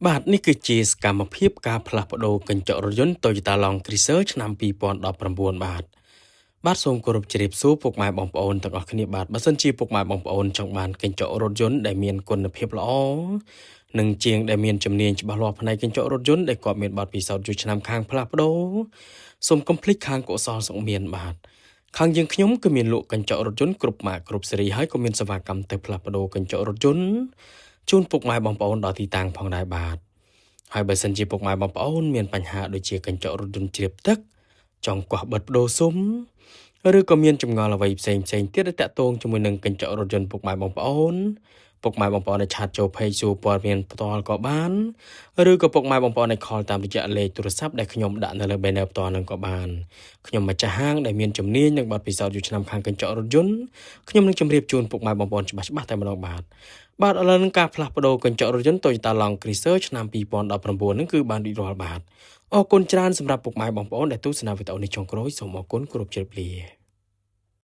បាទនេះគឺជាសកម្មភាពការផ្លាស់ប្ដូរកញ្ចក់រថយន្ត Toyota Land Cruiser ឆ្នាំ2019បាទសូមគោរពជម្រាបសួរពុកម៉ែបងប្អូនទាំងអស់គ្នាបាទបើសិនជាពុកម៉ែបងប្អូនចង់បានកញ្ចក់រថយន្តដែលមានគុណភាពល្អនិងជាងដែលមានជំនាញច្បាស់លាស់ផ្នែកកញ្ចក់រថយន្តដែលគាត់មានបទពិសោធន៍យូរឆ្នាំខាងផ្លាស់ប្ដូរសូមកុំភ្លេចខាងកុសលសុខមានបាទខាងយើងខ្ញុំគឺមានលក់កញ្ចក់រថយន្តគ្រប់ម៉ាកគ្រប់ស៊េរីហើយក៏មានសេវាកម្មទៅផ្លាស់ប្ដូរកញ្ចក់រថយន្តជូនពុកម៉ែបងប្អូនដល់ទីតាំងផងដែរបាទហើយបើសិនជាពុកម៉ែបងប្អូនមានបញ្ហាដូចជាកញ្ចក់រថយន្តជ្រាបទឹកចង់កោះបិទបដូរស៊ុំឬក៏មានចម្ងល់អ្វីផ្សេងទៀតដែលតាក់ទងជាមួយនឹងកញ្ចក់រថយន្តពុកម៉ែបងប្អូនដែលឆាតចូល page សួរព័ត៌មានផ្ទាល់ក៏បានឬក៏ពុកម៉ែបងប្អូនដែល call តាមរយៈលេខទូរស័ព្ទដែលខ្ញុំដាក់នៅលើ banner ផ្ទាល់នឹងក៏បានខ្ញុំម្ចាស់ហាងដែលមានជំនាញនិងបទពិសោធន៍យូរឆ្នាំខាងកញ្ចក់រថយន្តខ្ញុំនឹងជម្រាបជូនពុកម៉ែបងប្អូនច្បាស់តែម្ដងបាទឥឡូវនឹងការផ្លាស់ប្ដូរកញ្ចក់រថយន្ត Toyota Land Cruiser ឆ្នាំ2019នឹងគឺបានរួចរាល់បាទអរគុណច្រើនសម្រាប់ពុកម៉ែបងប្អូនដែលទស្សនាវីដេអូនេះចុងក្រោយសូមអរគុណគ្រប់ជម្រាបលា